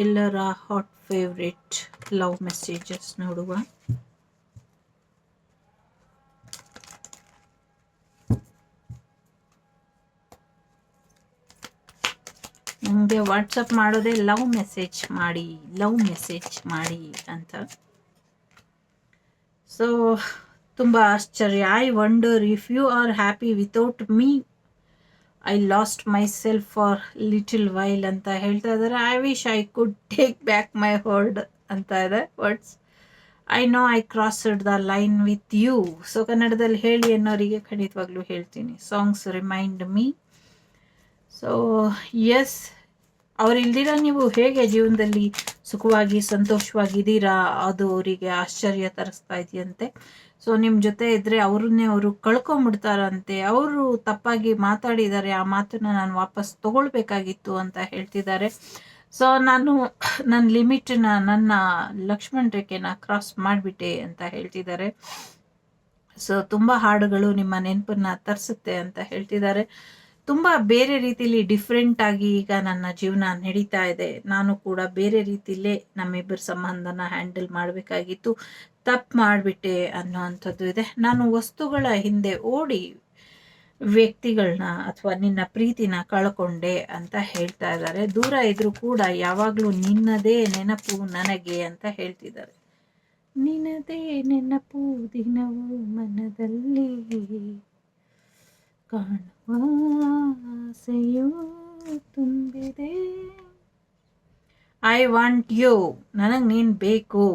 ಎಲ್ಲರ hot favourite love messages ನೋಡುವ. ನನಗೆ ವಾಟ್ಸಪ್ ಮಾಡೋದೇ ಲವ್ ಮೆಸೇಜ್ ಮಾಡಿ ಅಂತ. ಸೊ ತುಂಬ ಆಶ್ಚರ್ಯ. I wonder if you are happy without me. I lost myself for little while ಅಂತ ಹೇಳ್ತಾ ಇದ್ದಾರೆ. I wish I could take back my word ಅಂತ ಇದೆ words. I know I crossed the line with you. So ಕನ್ನಡದಲ್ಲಿ ಹೇಳಿ ಅನ್ನೋರಿಗೆ ಖಂಡಿತವಾಗ್ಲೂ ಹೇಳ್ತೀನಿ. Songs remind me. So yes, ಅವರಿಲ್ದಿರ ನೀವು ಹೇಗೆ ಜೀವನದಲ್ಲಿ ಸುಖವಾಗಿ ಸಂತೋಷವಾಗಿದ್ದೀರಾ, ಅದು ಅವರಿಗೆ ಆಶ್ಚರ್ಯ ತರಿಸ್ತಾ ಇದೆಯಂತೆ. ಸೊ ನಿಮ್ಮ ಜೊತೆ ಇದ್ದರೆ ಅವ್ರನ್ನೇ ಅವರು ಕಳ್ಕೊಂಬಿಡ್ತಾರಂತೆ. ಅವರು ತಪ್ಪಾಗಿ ಮಾತಾಡಿದ್ದಾರೆ, ಆ ಮಾತನ್ನ ನಾನು ವಾಪಸ್ ತಗೊಳ್ಬೇಕಾಗಿತ್ತು ಅಂತ ಹೇಳ್ತಿದ್ದಾರೆ. ಸೊ ನಾನು ನನ್ನ ಲಿಮಿಟನ್ನ, ನನ್ನ ಲಕ್ಷ್ಮಣ್ ರೇಖೆನ ಕ್ರಾಸ್ ಮಾಡಿಬಿಟ್ಟೆ ಅಂತ ಹೇಳ್ತಿದ್ದಾರೆ. ಸೊ ತುಂಬ ಹಾಡುಗಳು ನಿಮ್ಮ ನೆನಪನ್ನ ತರಿಸುತ್ತೆ ಅಂತ ಹೇಳ್ತಿದ್ದಾರೆ. ತುಂಬ ಬೇರೆ ರೀತಿಲಿ ಡಿಫ್ರೆಂಟ್ ಆಗಿ ಈಗ ನನ್ನ ಜೀವನ ನಡೀತಾ ಇದೆ. ನಾನು ಕೂಡ ಬೇರೆ ರೀತಿಲೇ ನಮ್ಮಿಬ್ಬರ ಸಂಬಂಧನ ಹ್ಯಾಂಡಲ್ ಮಾಡಬೇಕಾಗಿತ್ತು, ತಪ್ಪು ಮಾಡಿಬಿಟ್ಟೆ ಅನ್ನೋವಂಥದ್ದು ಇದೆ. ನಾನು ವಸ್ತುಗಳ ಹಿಂದೆ ಓಡಿ ವ್ಯಕ್ತಿಗಳನ್ನ ಅಥವಾ ನಿನ್ನ ಪ್ರೀತಿನ ಕಳ್ಕೊಂಡೆ ಅಂತ ಹೇಳ್ತಾ ಇದ್ದಾರೆ. ದೂರ ಇದ್ರೂ ಕೂಡ ಯಾವಾಗಲೂ ನಿನ್ನದೇ ನೆನಪು ನನಗೆ ಅಂತ ಹೇಳ್ತಿದ್ದಾರೆ. ನಿನ್ನದೇ ನೆನಪು ದಿನವೂ ಮನದಲ್ಲಿ ಕಾಣುವ ಆಸೆಯೂ ತುಂಬಿದೆ. ಐ ವಾಂಟ್ ಯು, ನನಗೆ ನೀನು ಬೇಕು,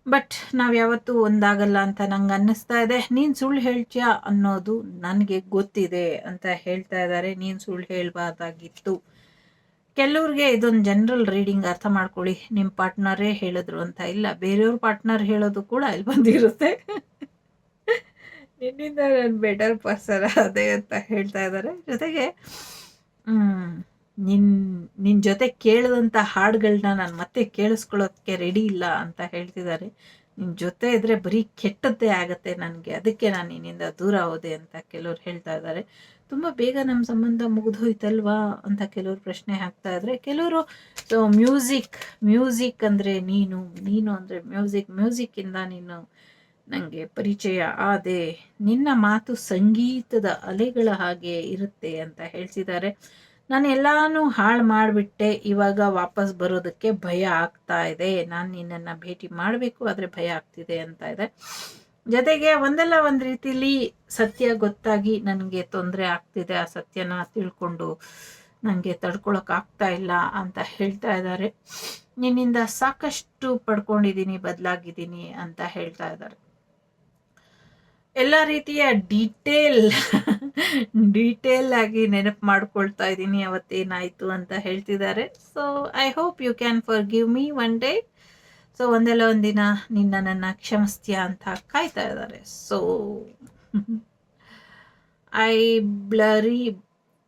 ಬಟ್ ನಾವು ಯಾವತ್ತೂ ಒಂದಾಗಲ್ಲ ಅಂತ ನಂಗೆ ಅನ್ನಿಸ್ತಾ ಇದೆ. ನೀನು ಸುಳ್ಳು ಹೇಳ್ತೀಯ ಅನ್ನೋದು ನನಗೆ ಗೊತ್ತಿದೆ ಅಂತ ಹೇಳ್ತಾ ಇದ್ದಾರೆ. ನೀನು ಸುಳ್ಳು ಹೇಳಬಾರ್ದಾಗಿತ್ತು. ಕೆಲವ್ರಿಗೆ ಇದೊಂದು ಜನರಲ್ ರೀಡಿಂಗ್, ಅರ್ಥ ಮಾಡ್ಕೊಳ್ಳಿ. ನಿಮ್ಮ ಪಾರ್ಟ್ನರೇ ಹೇಳಿದ್ರು ಅಂತ ಇಲ್ಲ, ಬೇರೆಯವ್ರ ಪಾರ್ಟ್ನರ್ ಹೇಳೋದು ಕೂಡ ಇಲ್ಲಿ ಬಂದಿರುತ್ತೆ. ನಿನ್ನಿಂದ ನಾನು ಬೆಟರ್ ಪರ್ಸನ್ ಅದೇ ಅಂತ ಹೇಳ್ತಾ ಇದ್ದಾರೆ. ಜೊತೆಗೆ ನಿನ್ನ ಜೊತೆ ಕೇಳಿದಂಥ ಹಾಡುಗಳನ್ನ ನಾನು ಮತ್ತೆ ಕೇಳಿಸ್ಕೊಳ್ಳೋದಕ್ಕೆ ರೆಡಿ ಇಲ್ಲ ಅಂತ ಹೇಳ್ತಿದ್ದಾರೆ. ನಿನ್ನ ಜೊತೆ ಇದ್ದರೆ ಬರೀ ಕೆಟ್ಟದ್ದೇ ಆಗುತ್ತೆ ನನಗೆ, ಅದಕ್ಕೆ ನಾನು ನಿನ್ನಿಂದ ದೂರ ಹೋದೆ ಅಂತ ಕೆಲವ್ರು ಹೇಳ್ತಾ ಇದ್ದಾರೆ. ತುಂಬ ಬೇಗ ನಮ್ಮ ಸಂಬಂಧ ಮುಗಿದೋಯ್ತಲ್ವಾ ಅಂತ ಕೆಲವರು ಪ್ರಶ್ನೆ ಹಾಕ್ತಾ ಇದ್ದಾರೆ. ಕೆಲವರು ಸೊ ಮ್ಯೂಸಿಕ್ ಅಂದರೆ ನೀನು ಅಂದರೆ ಮ್ಯೂಸಿಕ್ಕಿಂದ ನೀನು ನನಗೆ ಪರಿಚಯ ಆದೆ, ನಿನ್ನ ಮಾತು ಸಂಗೀತದ ಅಲೆಗಳ ಹಾಗೆ ಇರುತ್ತೆ ಅಂತ ಹೇಳ್ತಿದ್ದಾರೆ. ನಾನು ಎಲ್ಲಾನು ಹಾಳು ಮಾಡಿಬಿಟ್ಟೆ, ಇವಾಗ ವಾಪಸ್ ಬರೋದಕ್ಕೆ ಭಯ ಆಗ್ತಾ ಇದೆ. ನಾನು ನಿನ್ನನ್ನು ಭೇಟಿ ಮಾಡಬೇಕು, ಆದರೆ ಭಯ ಆಗ್ತಿದೆ ಅಂತ ಇದೆ. ಜೊತೆಗೆ ಒಂದಲ್ಲ ಒಂದು ರೀತಿಲಿ ಸತ್ಯ ಗೊತ್ತಾಗಿ ನನಗೆ ತೊಂದರೆ ಆಗ್ತಿದೆ. ಆ ಸತ್ಯನ ತಿಳ್ಕೊಂಡು ನನಗೆ ತಡ್ಕೊಳಕ್ಕಾಗ್ತಾ ಇಲ್ಲ ಅಂತ ಹೇಳ್ತಾ ಇದ್ದಾರೆ. ನಿನ್ನಿಂದ ಸಾಕಷ್ಟು ಪಡ್ಕೊಂಡಿದ್ದೀನಿ, ಬದಲಾಗಿದ್ದೀನಿ ಅಂತ ಹೇಳ್ತಾ ಇದ್ದಾರೆ. ಎಲ್ಲ ರೀತಿಯ ಡೀಟೇಲ್ ಆಗಿ ನೆನಪು ಮಾಡ್ಕೊಳ್ತಾ ಇದ್ದೀನಿ ಅವತ್ತೇನಾಯಿತು ಅಂತ ಹೇಳ್ತಿದ್ದಾರೆ. So I hope you can forgive me one day. So ಒಂದೆಲ್ಲ ಒಂದಿನ ನನ್ನ ಕ್ಷಮಿಸ್ತೀಯಾ ಅಂತ ಕಾಯ್ತಾ ಇದ್ದಾರೆ. So I buried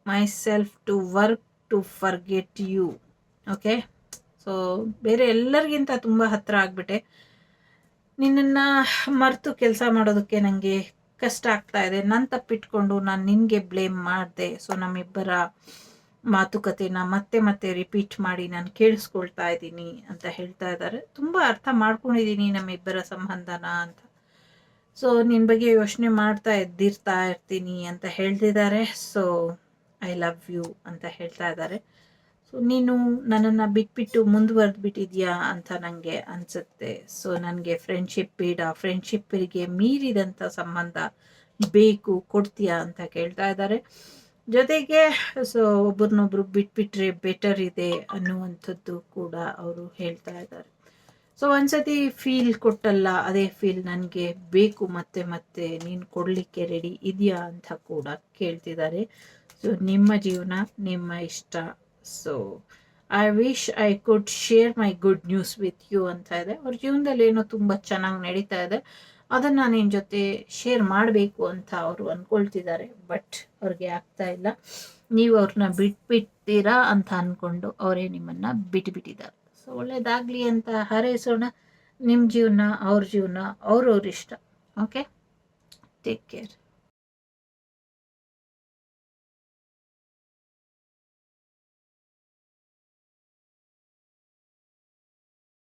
myself to work to forget you. Okay, so ಬೇರೆ ಎಲ್ಲರಿಗಿಂತ ತುಂಬ ಹತ್ತಿರ ಆಗಿಬಿಟ್ಟೆ. ನಿನ್ನನ್ನು ಮರೆತು ಕೆಲಸ ಮಾಡೋದಕ್ಕೆ ನನಗೆ ಕಷ್ಟ ಆಗ್ತಾ ಇದೆ. ನಾನು ತಪ್ಪಿಟ್ಕೊಂಡು ನಾನು ನಿನಗೆ ಬ್ಲೇಮ್ ಮಾಡಿದೆ. ಸೊ ನಮ್ಮಿಬ್ಬರ ಮಾತುಕತೆನ ಮತ್ತೆ ರಿಪೀಟ್ ಮಾಡಿ ನಾನು ಕೇಳಿಸ್ಕೊಳ್ತಾ ಇದ್ದೀನಿ ಅಂತ ಹೇಳ್ತಾ ಇದ್ದಾರೆ. ತುಂಬ ಅರ್ಥ ಮಾಡ್ಕೊಂಡಿದ್ದೀನಿ ನಮ್ಮಿಬ್ಬರ ಸಂಬಂಧನ ಅಂತ. ಸೊ ನಿನ್ನ ಬಗ್ಗೆ ಯೋಚನೆ ಮಾಡ್ತಾ ಇರ್ತೀನಿ ಅಂತ ಹೇಳ್ತಿದ್ದಾರೆ. ಸೊ ಐ ಲವ್ ಯು ಅಂತ ಹೇಳ್ತಾ ಇದ್ದಾರೆ. ಸೊ ನೀನು ನನ್ನನ್ನು ಬಿಟ್ಬಿಟ್ಟು ಮುಂದುವರೆದ್ಬಿಟ್ಟಿದ್ಯಾ ಅಂತ ನನಗೆ ಅನಿಸುತ್ತೆ. ಸೊ ನನಗೆ ಫ್ರೆಂಡ್ಶಿಪ್ ಬೇಡ, ಫ್ರೆಂಡ್ಶಿಪ್ಪಿಗೆ ಮೀರಿದಂಥ ಸಂಬಂಧ ಬೇಕು, ಕೊಡ್ತೀಯಾ ಅಂತ ಕೇಳ್ತಾ ಇದ್ದಾರೆ. ಜೊತೆಗೆ ಸೊ ಒಬ್ಬರನ್ನೊಬ್ರು ಬಿಟ್ಬಿಟ್ರೆ ಬೆಟರ್ ಇದೆ ಅನ್ನುವಂಥದ್ದು ಕೂಡ ಅವರು ಹೇಳ್ತಾ ಇದ್ದಾರೆ. ಸೊ ಒಂದ್ಸತಿ ಫೀಲ್ ಕೊಟ್ಟಲ್ಲ, ಅದೇ ಫೀಲ್ ನನಗೆ ಬೇಕು, ಮತ್ತೆ ನೀನು ಕೊಡಲಿಕ್ಕೆ ರೆಡಿ ಇದೆಯಾ ಅಂತ ಕೂಡ ಕೇಳ್ತಿದ್ದಾರೆ. ಸೊ ನಿಮ್ಮ ಜೀವನ ನಿಮ್ಮ ಇಷ್ಟ. So I wish I could share my good news with you ಅಂತ ಇದೆ. ಅವ್ರ ಜೀವನದಲ್ಲಿ ಏನೋ ತುಂಬ ಚೆನ್ನಾಗಿ ನಡೀತಾ ಇದೆ, ಅದನ್ನು ನಿನ್ನ ಜೊತೆ ಶೇರ್ ಮಾಡಬೇಕು ಅಂತ ಅವರು ಅಂದ್ಕೊಳ್ತಿದ್ದಾರೆ. ಬಟ್ ಅವ್ರಿಗೆ ಆಗ್ತಾ ಇಲ್ಲ. ನೀವು ಅವ್ರನ್ನ ಬಿಟ್ಬಿಡ್ತೀರಾ ಅಂತ ಅಂದ್ಕೊಂಡು ಅವರೇ ನಿಮ್ಮನ್ನು ಬಿಟ್ಬಿಟ್ಟಿದ್ದಾರೆ. ಸೊ ಒಳ್ಳೇದಾಗಲಿ ಅಂತ ಹಾರೈಸೋಣ. ನಿಮ್ಮ ಜೀವನ ಅವ್ರ ಜೀವನ, ಅವ್ರವ್ರ ಇಷ್ಟ. Okay, take care.